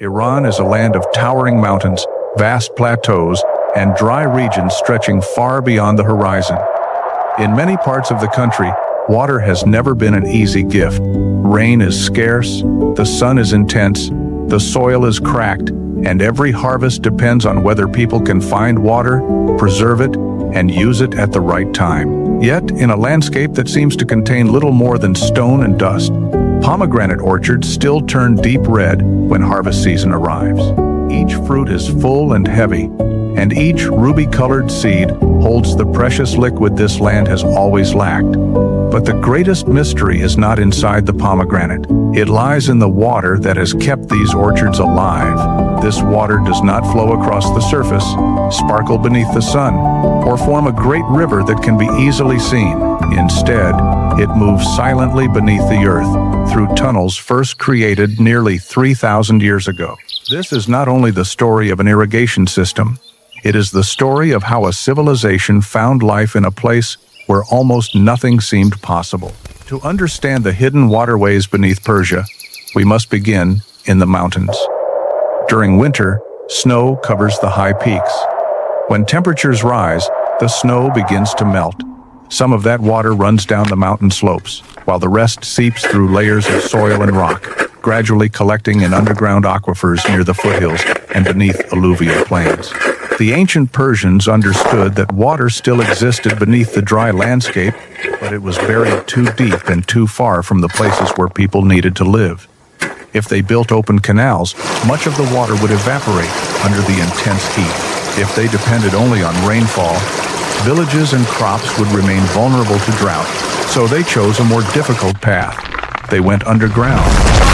Iran is a land of towering mountains, vast plateaus, and dry regions stretching far beyond the horizon. In many parts of the country, water has never been an easy gift. Rain is scarce, the sun is intense, the soil is cracked, and every harvest depends on whether people can find water, preserve it, and use it at the right time. Yet, in a landscape that seems to contain little more than stone and dust, pomegranate orchards still turn deep red when harvest season arrives. Each fruit is full and heavy, and each ruby-colored seed holds the precious liquid this land has always lacked. But the greatest mystery is not inside the pomegranate. It lies in the water that has kept these orchards alive. This water does not flow across the surface, sparkle beneath the sun, or form a great river that can be easily seen. Instead, it moves silently beneath the earth through tunnels first created nearly 3,000 years ago. This is not only the story of an irrigation system, it is the story of how a civilization found life in a place where almost nothing seemed possible. To understand the hidden waterways beneath Persia, we must begin in the mountains. During winter, snow covers the high peaks. When temperatures rise, the snow begins to melt. Some of that water runs down the mountain slopes, while the rest seeps through layers of soil and rock, gradually collecting in underground aquifers near the foothills and beneath alluvial plains. The ancient Persians understood that water still existed beneath the dry landscape, but it was buried too deep and too far from the places where people needed to live. If they built open canals, much of the water would evaporate under the intense heat. If they depended only on rainfall, villages and crops would remain vulnerable to drought, so they chose a more difficult path. They went underground.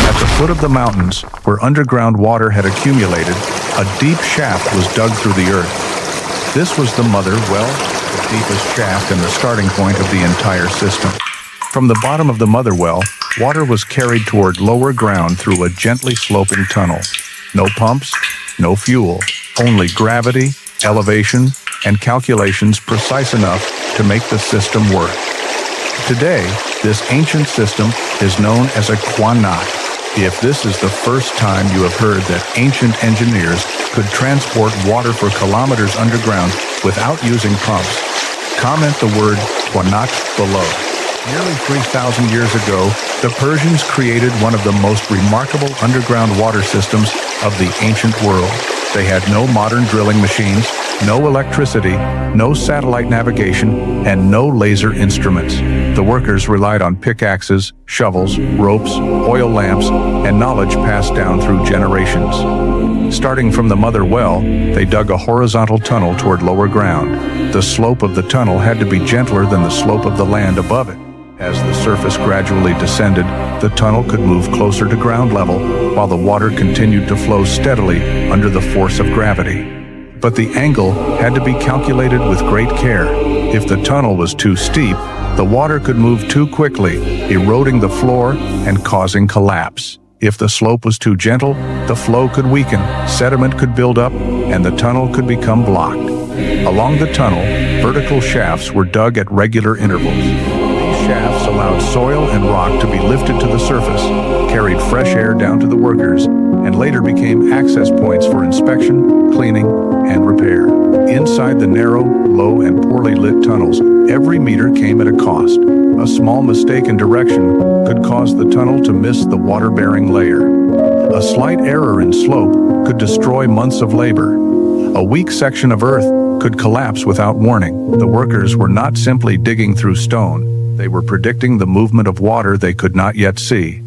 At the foot of the mountains, where underground water had accumulated, a deep shaft was dug through the earth. This was the mother well, the deepest shaft and the starting point of the entire system. From the bottom of the mother well, water was carried toward lower ground through a gently sloping tunnel. No pumps, no fuel, only gravity, elevation, and calculations precise enough to make the system work. Today, this ancient system is known as a Qanat. If this is the first time you have heard that ancient engineers could transport water for kilometers underground without using pumps, comment the word Qanat below. Nearly 3,000 years ago, the Persians created one of the most remarkable underground water systems of the ancient world. They had no modern drilling machines, no electricity, no satellite navigation, and no laser instruments. The workers relied on pickaxes, shovels, ropes, oil lamps, and knowledge passed down through generations. Starting from the mother well, they dug a horizontal tunnel toward lower ground. The slope of the tunnel had to be gentler than the slope of the land above it. As the surface gradually descended, the tunnel could move closer to ground level, while the water continued to flow steadily under the force of gravity. But the angle had to be calculated with great care. If the tunnel was too steep, the water could move too quickly, eroding the floor and causing collapse. If the slope was too gentle, the flow could weaken, sediment could build up, and the tunnel could become blocked. Along the tunnel, vertical shafts were dug at regular intervals. Shafts allowed soil and rock to be lifted to the surface, carried fresh air down to the workers, and later became access points for inspection, cleaning, and repair. Inside the narrow, low, and poorly lit tunnels, every meter came at a cost. A small mistake in direction could cause the tunnel to miss the water-bearing layer. A slight error in slope could destroy months of labor. A weak section of earth could collapse without warning. The workers were not simply digging through stone. They were predicting the movement of water they could not yet see.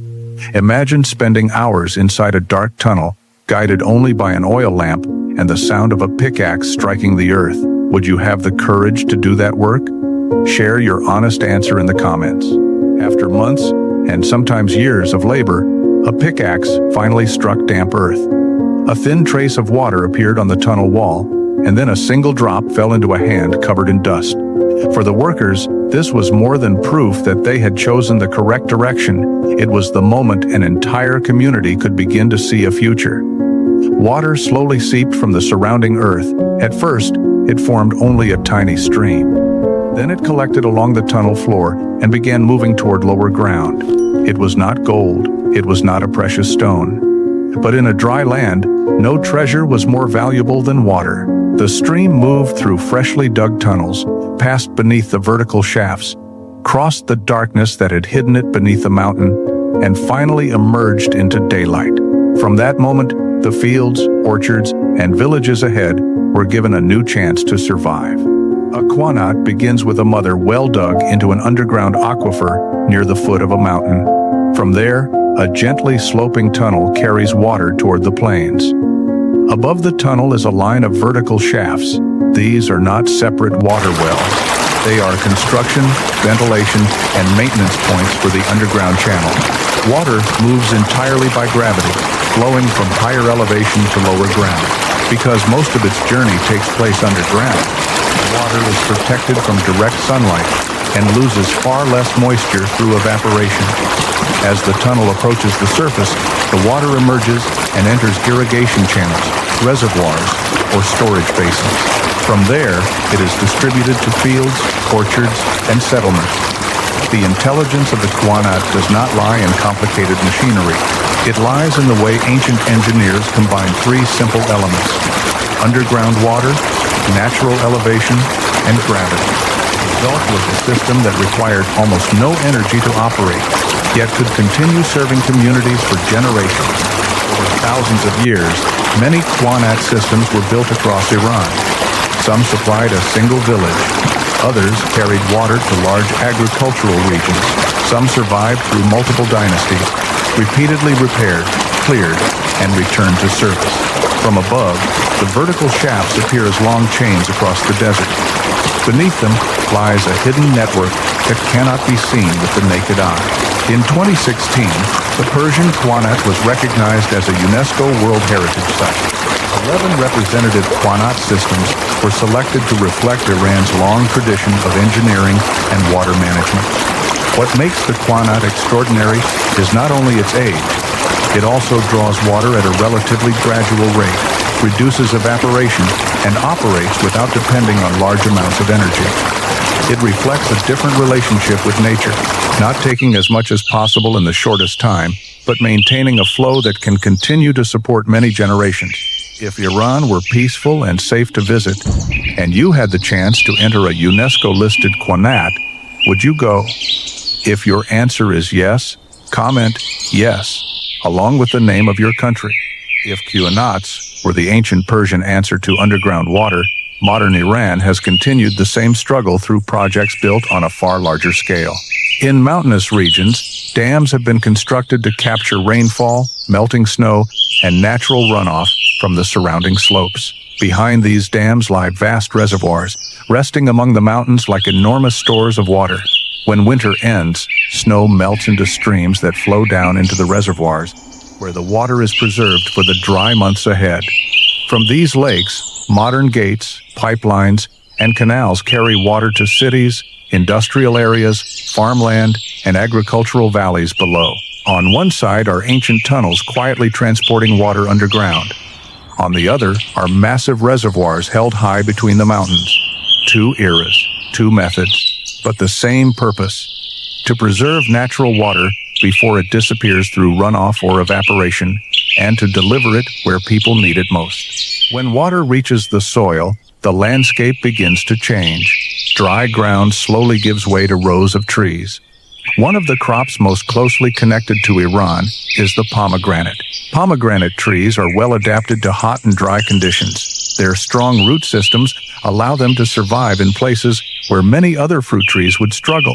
Imagine spending hours inside a dark tunnel, guided only by an oil lamp and the sound of a pickaxe striking the earth. Would you have the courage to do that work? Share your honest answer in the comments. After months, and sometimes years of labor, a pickaxe finally struck damp earth. A thin trace of water appeared on the tunnel wall, and then a single drop fell into a hand covered in dust. For the workers, this was more than proof that they had chosen the correct direction. It was the moment an entire community could begin to see a future. Water slowly seeped from the surrounding earth. At first, it formed only a tiny stream. Then it collected along the tunnel floor and began moving toward lower ground. It was not gold. It was not a precious stone. But in a dry land, no treasure was more valuable than water. The stream moved through freshly dug tunnels, passed beneath the vertical shafts, crossed the darkness that had hidden it beneath the mountain, and finally emerged into daylight. From that moment, the fields, orchards, and villages ahead were given a new chance to survive. A Qanat begins with a mother well dug into an underground aquifer near the foot of a mountain. From there, a gently sloping tunnel carries water toward the plains. Above the tunnel is a line of vertical shafts. These are not separate water wells. They are construction, ventilation, and maintenance points for the underground channel. Water moves entirely by gravity, flowing from higher elevation to lower ground. Because most of its journey takes place underground, water is protected from direct sunlight and loses far less moisture through evaporation. As the tunnel approaches the surface, the water emerges and enters irrigation channels, reservoirs, or storage basins. From there, it is distributed to fields, orchards, and settlements. The intelligence of the Qanat does not lie in complicated machinery. It lies in the way ancient engineers combined three simple elements: underground water, natural elevation, and gravity. The result was a system that required almost no energy to operate, yet could continue serving communities for generations. Over thousands of years, many Qanat systems were built across Iran. Some supplied a single village. Others carried water to large agricultural regions. Some survived through multiple dynasties, repeatedly repaired, cleared, and returned to service. From above, the vertical shafts appear as long chains across the desert. Beneath them lies a hidden network that cannot be seen with the naked eye. In 2016, the Persian Qanat was recognized as a UNESCO World Heritage Site. 11 representative Qanat systems were selected to reflect Iran's long tradition of engineering and water management. What makes the Qanat extraordinary is not only its age, it also draws water at a relatively gradual rate, reduces evaporation, and operates without depending on large amounts of energy. It reflects a different relationship with nature, not taking as much as possible in the shortest time, but maintaining a flow that can continue to support many generations. If Iran were peaceful and safe to visit, and you had the chance to enter a UNESCO-listed Qanat, would you go? If your answer is yes, comment yes, along with the name of your country. If Qanats were the ancient Persian answer to underground water, modern Iran has continued the same struggle through projects built on a far larger scale. In mountainous regions, dams have been constructed to capture rainfall, melting snow, and natural runoff from the surrounding slopes. Behind these dams lie vast reservoirs, resting among the mountains like enormous stores of water. When winter ends, snow melts into streams that flow down into the reservoirs, where the water is preserved for the dry months ahead. From these lakes, modern gates, pipelines, and canals carry water to cities, industrial areas, farmland, and agricultural valleys below. On one side are ancient tunnels quietly transporting water underground. On the other are massive reservoirs held high between the mountains. Two eras, two methods, but the same purpose: to preserve natural water before it disappears through runoff or evaporation, and to deliver it where people need it most. When water reaches the soil, the landscape begins to change. Dry ground slowly gives way to rows of trees. One of the crops most closely connected to Iran is the pomegranate. Pomegranate trees are well adapted to hot and dry conditions. Their strong root systems allow them to survive in places where many other fruit trees would struggle.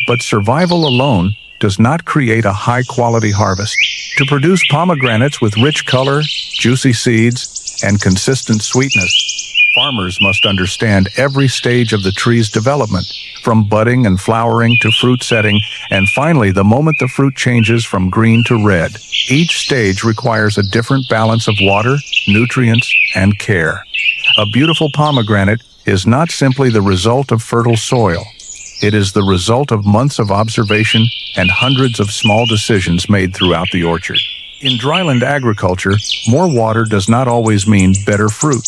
But survival alone does not create a high-quality harvest. To produce pomegranates with rich color, juicy seeds, and consistent sweetness, farmers must understand every stage of the tree's development, from budding and flowering to fruit setting, and finally the moment the fruit changes from green to red. Each stage requires a different balance of water, nutrients, and care. A beautiful pomegranate is not simply the result of fertile soil. It is the result of months of observation and hundreds of small decisions made throughout the orchard. In dryland agriculture, more water does not always mean better fruit.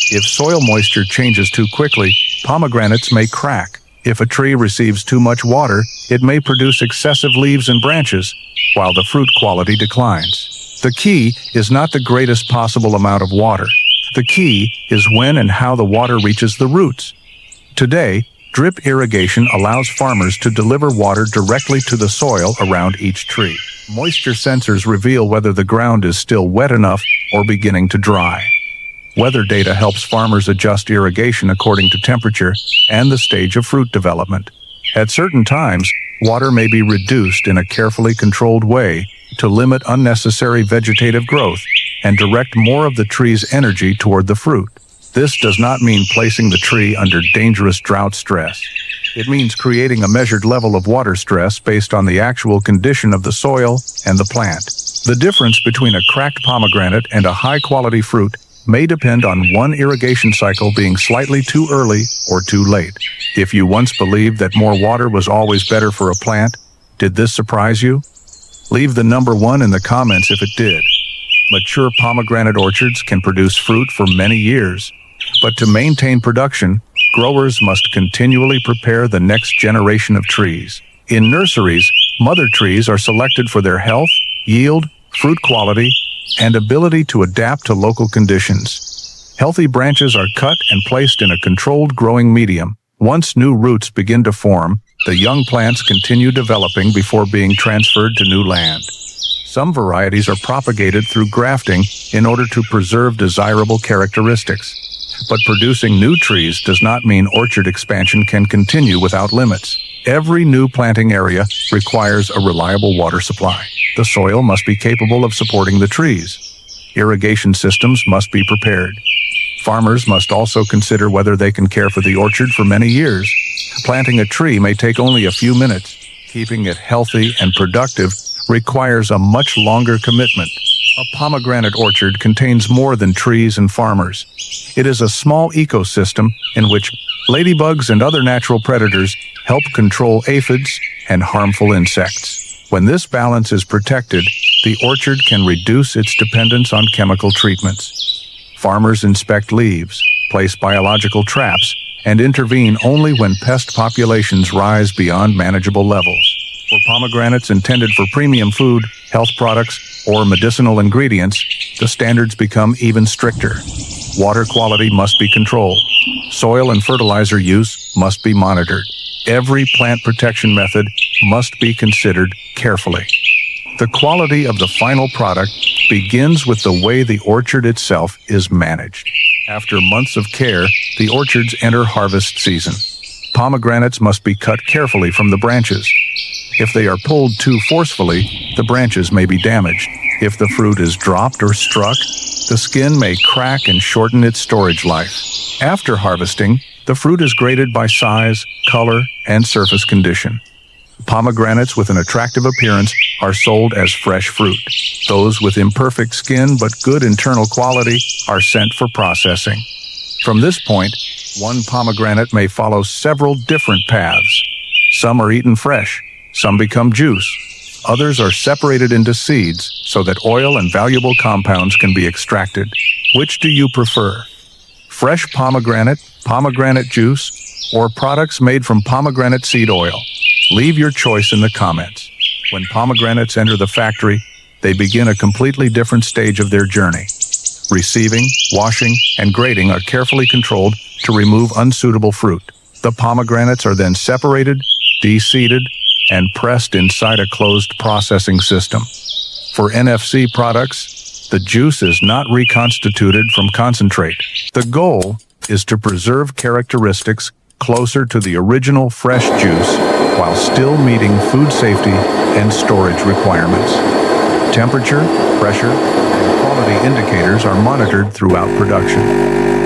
If soil moisture changes too quickly, pomegranates may crack. If a tree receives too much water, it may produce excessive leaves and branches, while the fruit quality declines. The key is not the greatest possible amount of water. The key is when and how the water reaches the roots. Today, drip irrigation allows farmers to deliver water directly to the soil around each tree. Moisture sensors reveal whether the ground is still wet enough or beginning to dry. Weather data helps farmers adjust irrigation according to temperature and the stage of fruit development. At certain times, water may be reduced in a carefully controlled way to limit unnecessary vegetative growth and direct more of the tree's energy toward the fruit. This does not mean placing the tree under dangerous drought stress. It means creating a measured level of water stress based on the actual condition of the soil and the plant. The difference between a cracked pomegranate and a high-quality fruit may depend on one irrigation cycle being slightly too early or too late. If you once believed that more water was always better for a plant, did this surprise you? Leave the number 1 in the comments if it did. Mature pomegranate orchards can produce fruit for many years, but to maintain production, growers must continually prepare the next generation of trees. In nurseries, mother trees are selected for their health, yield, fruit quality, and ability to adapt to local conditions. Healthy branches are cut and placed in a controlled growing medium. Once new roots begin to form, the young plants continue developing before being transferred to new land. Some varieties are propagated through grafting in order to preserve desirable characteristics. But producing new trees does not mean orchard expansion can continue without limits. Every new planting area requires a reliable water supply. The soil must be capable of supporting the trees. Irrigation systems must be prepared. Farmers must also consider whether they can care for the orchard for many years. Planting a tree may take only a few minutes. Keeping it healthy and productive requires a much longer commitment. A pomegranate orchard contains more than trees and farmers. It is a small ecosystem in which ladybugs and other natural predators help control aphids and harmful insects. When this balance is protected, the orchard can reduce its dependence on chemical treatments. Farmers inspect leaves, place biological traps, and intervene only when pest populations rise beyond manageable levels. For pomegranates intended for premium food, health products, or medicinal ingredients, the standards become even stricter. Water quality must be controlled. Soil and fertilizer use must be monitored. Every plant protection method must be considered carefully. The quality of the final product begins with the way the orchard itself is managed. After months of care, the orchards enter harvest season. Pomegranates must be cut carefully from the branches. If they are pulled too forcefully, the branches may be damaged. If the fruit is dropped or struck, the skin may crack and shorten its storage life. After harvesting, the fruit is graded by size, color, and surface condition. Pomegranates with an attractive appearance are sold as fresh fruit. Those with imperfect skin but good internal quality are sent for processing. From this point, one pomegranate may follow several different paths. Some are eaten fresh, some become juice. Others are separated into seeds so that oil and valuable compounds can be extracted. Which do you prefer? Fresh pomegranate, pomegranate juice, or products made from pomegranate seed oil? Leave your choice in the comments. When pomegranates enter the factory, they begin a completely different stage of their journey. Receiving, washing, and grading are carefully controlled to remove unsuitable fruit. The pomegranates are then separated, de-seeded, and pressed inside a closed processing system. For NFC products, the juice is not reconstituted from concentrate. The goal is to preserve characteristics closer to the original fresh juice while still meeting food safety and storage requirements. Temperature, pressure, and quality indicators are monitored throughout production.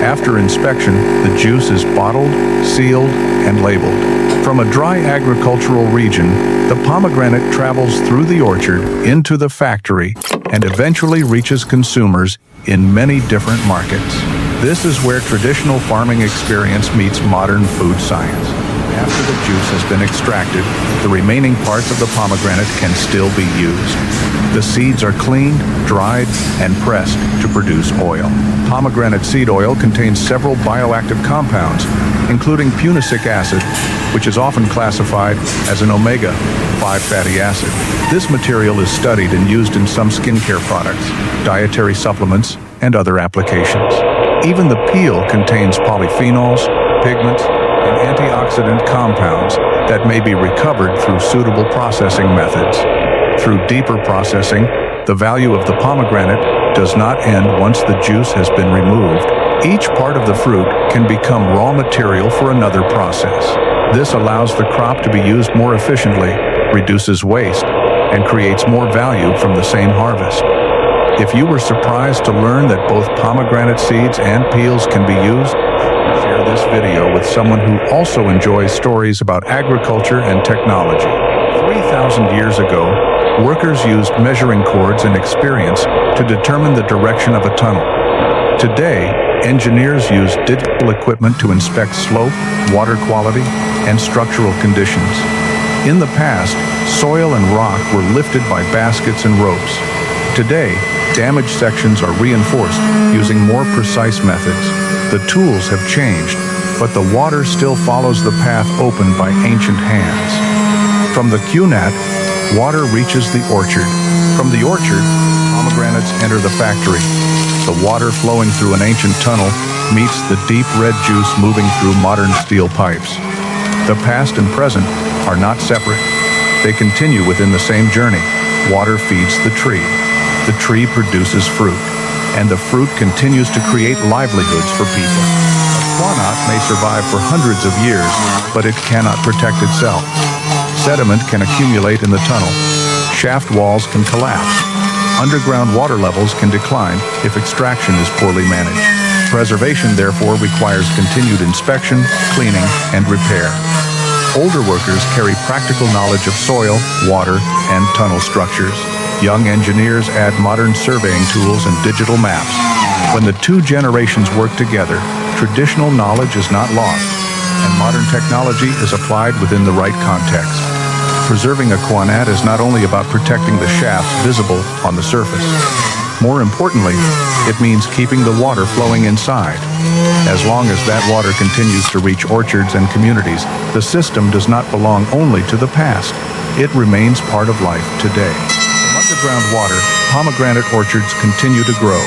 After inspection, the juice is bottled, sealed, and labeled. From a dry agricultural region, the pomegranate travels through the orchard into the factory and eventually reaches consumers in many different markets. This is where traditional farming experience meets modern food science. After the juice has been extracted, the remaining parts of the pomegranate can still be used. The seeds are cleaned, dried, and pressed to produce oil. Pomegranate seed oil contains several bioactive compounds, including punicic acid, which is often classified as an omega-5 fatty acid. This material is studied and used in some skincare products, dietary supplements, and other applications. Even the peel contains polyphenols, pigments, and antioxidant compounds that may be recovered through suitable processing methods. Through deeper processing, the value of the pomegranate does not end once the juice has been removed. Each part of the fruit can become raw material for another process. This allows the crop to be used more efficiently, reduces waste, and creates more value from the same harvest. If you were surprised to learn that both pomegranate seeds and peels can be used, share this video with someone who also enjoys stories about agriculture and technology. 3,000 years ago, workers used measuring cords and experience to determine the direction of a tunnel. Today, engineers use digital equipment to inspect slope, water quality, and structural conditions. In the past, soil and rock were lifted by baskets and ropes. Today, damaged sections are reinforced using more precise methods. The tools have changed, but the water still follows the path opened by ancient hands. From the Qanat, water reaches the orchard. From the orchard, pomegranates enter the factory. The water flowing through an ancient tunnel meets the deep red juice moving through modern steel pipes. The past and present are not separate. They continue within the same journey. Water feeds the tree produces fruit, and the fruit continues to create livelihoods for people. A qanat may survive for hundreds of years, but it cannot protect itself. Sediment can accumulate in the tunnel. Shaft walls can collapse. Underground water levels can decline if extraction is poorly managed. Preservation, therefore, requires continued inspection, cleaning, and repair. Older workers carry practical knowledge of soil, water, and tunnel structures. Young engineers add modern surveying tools and digital maps. When the two generations work together, traditional knowledge is not lost, and modern technology is applied within the right context. Preserving a qanat is not only about protecting the shafts visible on the surface. More importantly, it means keeping the water flowing inside. As long as that water continues to reach orchards and communities, the system does not belong only to the past. It remains part of life today. From underground water, pomegranate orchards continue to grow.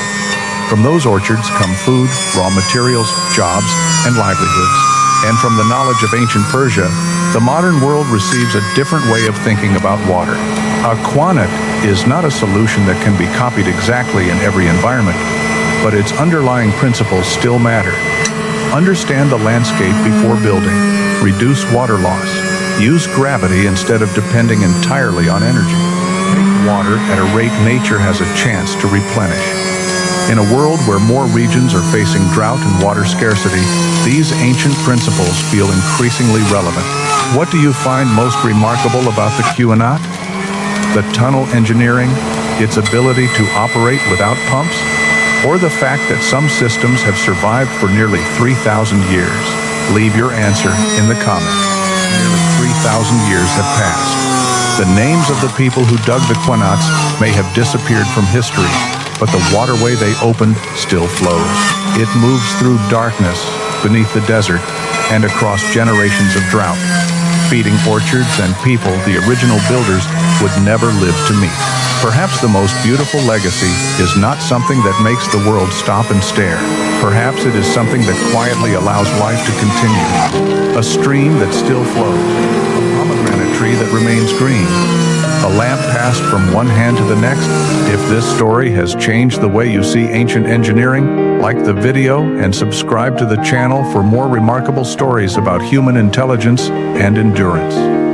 From those orchards come food, raw materials, jobs, and livelihoods. And from the knowledge of ancient Persia, the modern world receives a different way of thinking about water. A qanat is not a solution that can be copied exactly in every environment, but its underlying principles still matter. Understand the landscape before building. Reduce water loss. Use gravity instead of depending entirely on energy. Take water at a rate nature has a chance to replenish. In a world where more regions are facing drought and water scarcity, these ancient principles feel increasingly relevant. What do you find most remarkable about the qanat? The tunnel engineering, its ability to operate without pumps, or the fact that some systems have survived for nearly 3,000 years? Leave your answer in the comments. Nearly 3,000 years have passed. The names of the people who dug the qanats may have disappeared from history, but the waterway they opened still flows. It moves through darkness, beneath the desert, and across generations of drought, feeding orchards and people the original builders would never live to meet. Perhaps the most beautiful legacy is not something that makes the world stop and stare. Perhaps it is something that quietly allows life to continue. A stream that still flows, a pomegranate tree that remains green, a lamp passed from one hand to the next. If this story has changed the way you see ancient engineering, like the video and subscribe to the channel for more remarkable stories about human intelligence and endurance.